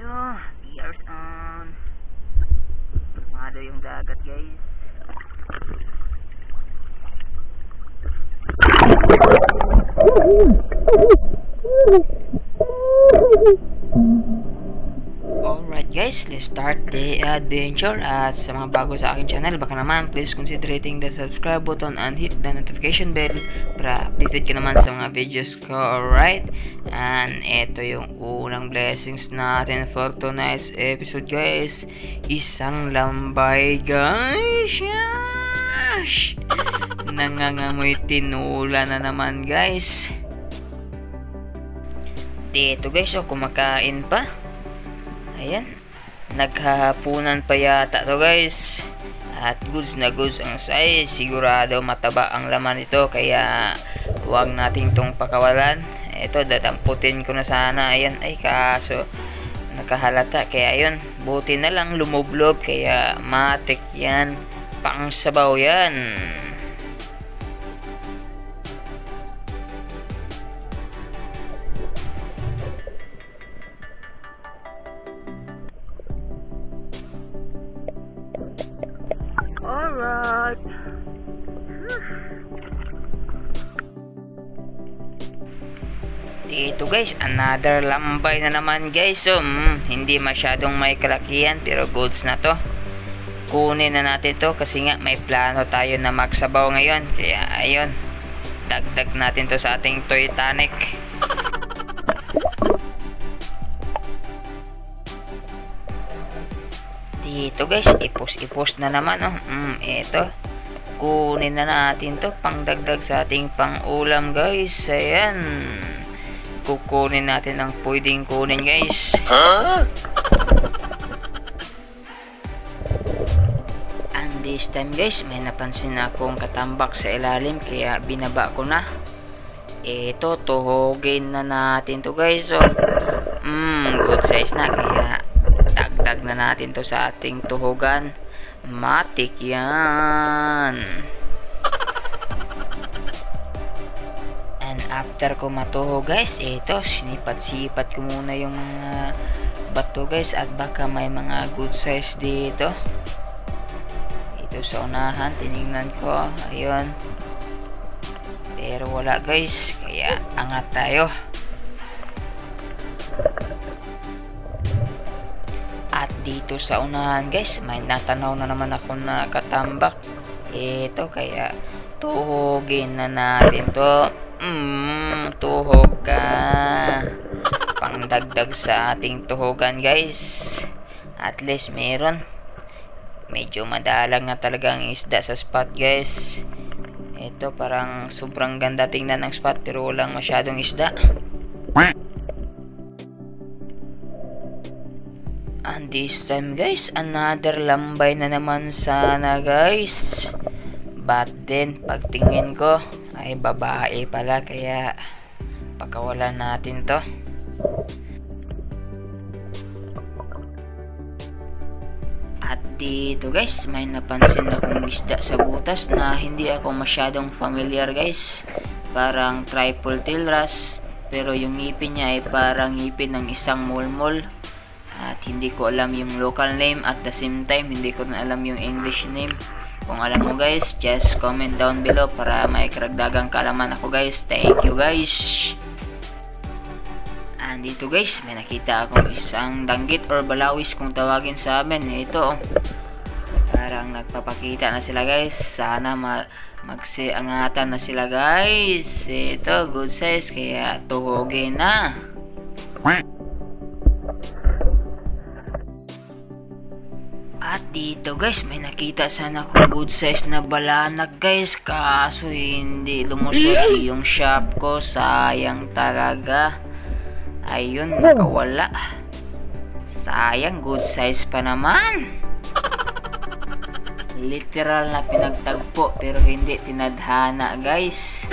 tayo. Gears on. Mado yung dagat, guys. Alright guys, let's start the adventure. At sa mga bago sa aking channel, baka naman please consider hitting the subscribe button and hit the notification bell para updated ka naman sa mga videos ko. Alright, and ito yung unang blessings natin for tonight's episode, guys. Isang lambay, guys. Yash! Nangangamoy tinula na naman, guys. Dito guys, kumakain pa. Ayan, naghahapunan pa yata to, guys. At goods na goods ang size. Sigurado mataba ang laman nito, kaya huwag nating tong pakawalan. Ito, datamputin ko na sana. Ayan, ay kaso nakahalata, kaya ayun, buti na lang lumublob, kaya matik yan, pang sabaw yan. Alright. Dito guys, another lambay na naman, guys. So, hindi masyadong may kalakihan, pero goods na to. Kunin na natin to kasi nga may plano tayo na magsabaw ngayon. Kaya ayun, dagdag natin to sa ating Titanic. Dito guys, ipos na naman, oh. Ito, kunin na natin to, pangdagdag sa ating pang-ulam, guys. Ayan, kukunin natin ang pwedeng kunin, guys. And this time guys, may napansin akong katambak sa ilalim, kaya binaba ko na. Ito, tuhogin na natin to, guys. So, good size na, kaya dagdag na natin to sa ating tuhugan. Matik yan. And after ko matuhog, guys, ito, sinipat-sipat ko muna yung mga bato, guys, at baka may mga good size dito. Ito sa unahan, tinignan ko, ayun, pero wala, guys, kaya angat tayo. At dito sa unahan, guys, may natanaw na naman ako na katambak. Ito, kaya tuhogin na natin to. Tuhog ka, pangdagdag sa ating tuhogan, guys. At least meron. Medyo madalang na talaga ang isda sa spot, guys. Ito, parang sobrang ganda tingnan ng spot, pero walang masyadong isda. And this time guys, another lambay na naman sana, guys. But then, pagtingin ko, ay babae pala, kaya pakawalan natin to. At dito guys, may napansin akong isda sa butas na hindi ako masyadong familiar, guys. Parang triple tail wrasse, pero yung ngipin niya ay parang ngipin ng isang mulmol. At hindi ko alam yung local name, at the same time hindi ko na alam yung English name. Kung alam mo, guys, just comment down below para may karagdagang kaalaman ako, guys. Thank you, guys. And dito guys, may nakita akong isang danggit or balawis kung tawagin sa amin. Ito, parang nagpapakita na sila, guys. Sana magsiangatan na sila, guys. Ito, good size, kaya tuhogin na. At dito guys, may nakita sana akong good size na balanak, guys. Kaso hindi lumusot yung shop ko. Sayang talaga. Ayun, nakawala. Sayang, good size pa naman. Literal na pinagtagpo, pero hindi tinadhana, guys.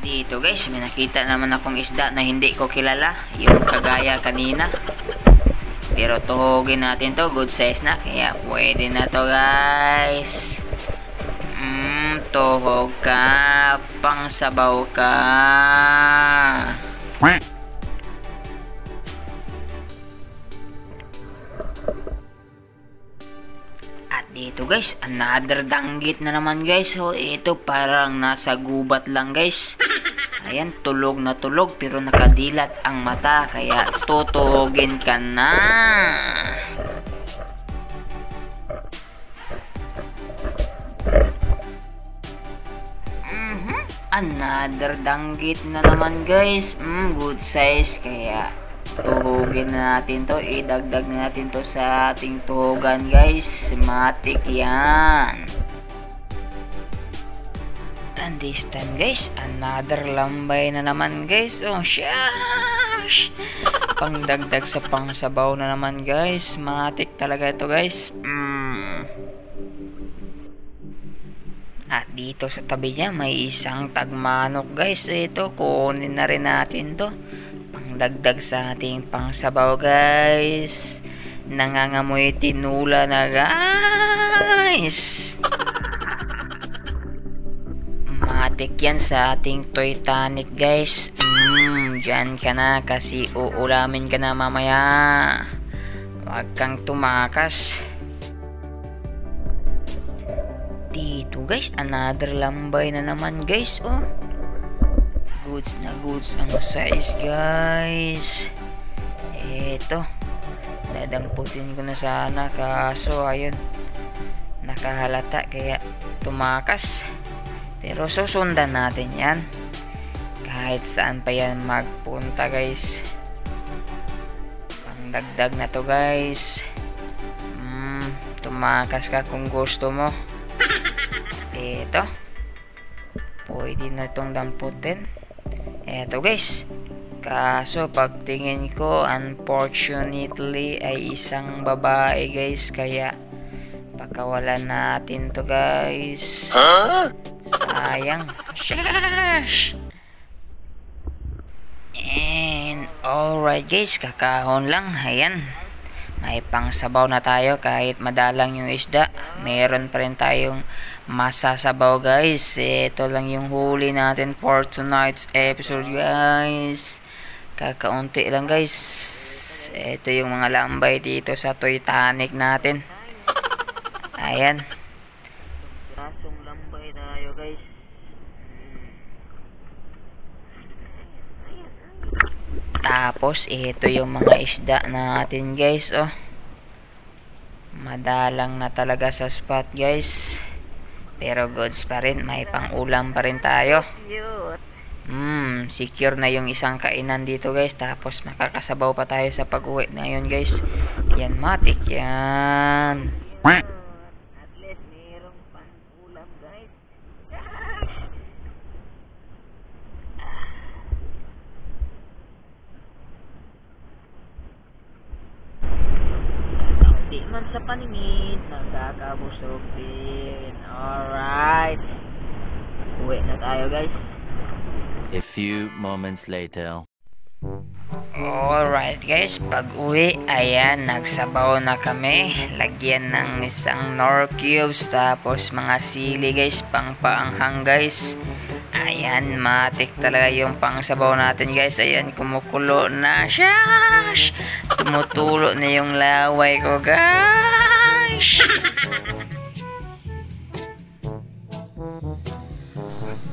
Dito guys, may nakita naman akong isda na hindi ko kilala. Yung kagaya kanina. Pero tuhogin natin to, good size na, kaya pwede na to, guys. Tuhog ka, pang sabaw ka. guys, another danggit na naman guys. So ito parang nasa gubat lang guys. Ayan, tulog na tulog pero nakadilat ang mata, kaya tutuhugin ka na. Another danggit na naman guys. Good size, kaya tuhugin na natin to. Idagdag na natin to sa ating tuhugan guys. Matik yan. And this time guys, another lambay na naman guys. Oh shush, pangdagdag sa pangsabaw na naman guys. Matik talaga ito guys. At dito sa tabi niya may isang tagmanok guys. Ito, kunin na rin natin to. Pangdagdag sa ating pangsabaw guys. Nangangamoy tinula na guys. Matik yan sa ating Titanic guys. Dyan ka na kasi uulamin ka na mamaya. Huwag kang tumakas. Dito guys, another lambay na naman guys. Oh, goods na goods ang size guys. Eto, dadamputin ko na sana, kaso ayun, nakahalata kaya tumakas. Pero susundan natin yan kahit saan pa yan magpunta guys. Pangdagdag na to guys. Tumakas ka kung gusto mo. Ito, pwede na itong damputin. Eto guys, kaso pagtingin ko unfortunately ay isang babae guys, kaya pakawalan natin to guys. Sayang. Shush. And alright guys, kakahon lang. Ayan, may pangsabaw na tayo kahit madalang yung isda. Meron pa rin tayong masasabaw guys. Ito lang yung huli natin for tonight's episode guys. Kakaunti lang guys. Ito yung mga lambay dito sa Titanic natin. Ayan, rasong lambay tayo guys. Tapos ito yung mga isda natin guys. Oh, madalang na talaga sa spot guys, pero goods pa rin, may pang ulam pa rin tayo. Secure na yung isang kainan dito guys. Tapos makakasabaw pa tayo sa pag-uwi na yun guys. Yan, matik yan. At least mayroong pang ulam guys. Di man sa paningid, nagkakabusog din. Alright, uwi na tayo guys. A few moments later. Alright guys, pag uwi, ayan, nagsabaw na kami. Lagyan ng isang Knorr cubes, tapos mga sili guys, pang paanghang guys. Ayan, matik talaga yung pangsabaw natin guys. Ayan, kumukulo na. Shush! Tumutulo na yung laway ko guys.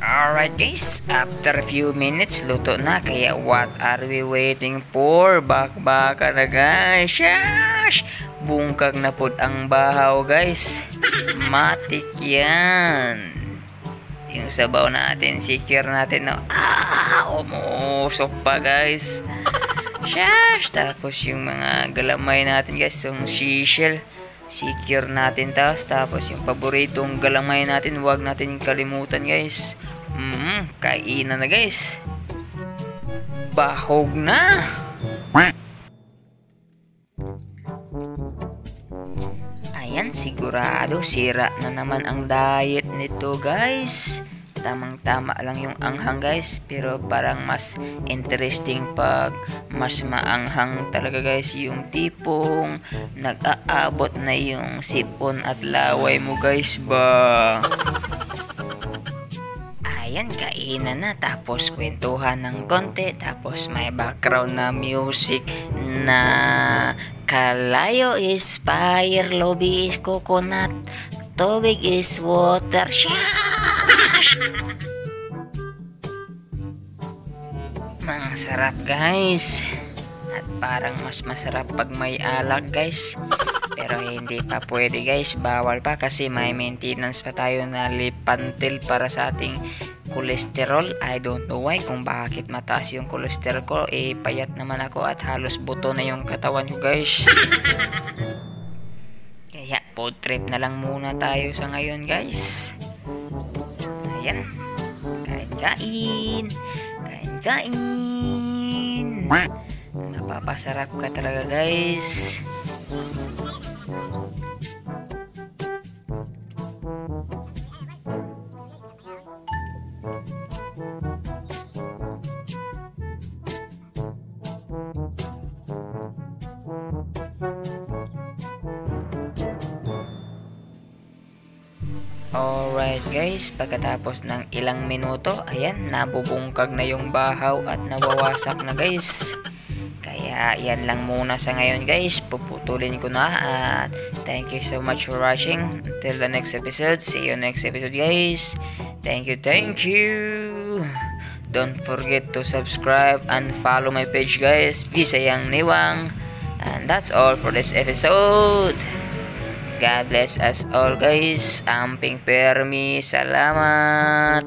Alright guys, after a few minutes, luto na. Kaya what are we waiting for? Bakbaka na guys. Shush! Bungkag na po ang bahaw guys. Matik yan. Yung sabaw natin, secure natin, no? Umusok pa guys. Shush! Tapos yung mga galamay natin guys, yung seashell, secure natin. Tapos yung paboritong galamay natin, huwag natin kalimutan guys. Kainan na guys. Bahog na. Ayan, sigurado sira na naman ang diet nito guys. Tamang-tama lang yung anghang guys, pero parang mas interesting pag mas maanghang talaga guys. Yung tipong nag-aabot na yung sipon at laway mo guys ba. Ayan, kainan na, tapos kwentuhan ng konti, tapos may background na music na Kalayo is fire, Lobby is coconut, tubig is water. Mga sarap guys. At parang mas masarap pag may alak guys. Pero hindi pa pwede guys. Bawal pa kasi may maintenance pa tayo na lipantil para sa ating cholesterol. I don't know why kung bakit mataas yung cholesterol ko. Payat naman ako at halos buto na yung katawan ko guys. Kaya food trip na lang muna tayo sa ngayon guys. Ayan. Kain. Napapasarap ka talaga guys. Alright guys, pagkatapos ng ilang minuto, ayan, nabubungkag na yung bahaw at nawawasak na guys. Kaya yan lang muna sa ngayon guys, puputulin ko na at thank you so much for watching. Until the next episode, see you next episode guys. Thank you. Don't forget to subscribe and follow my page guys, Visayang Niwang. And that's all for this episode. God bless us all guys. Amping permi. Salamat.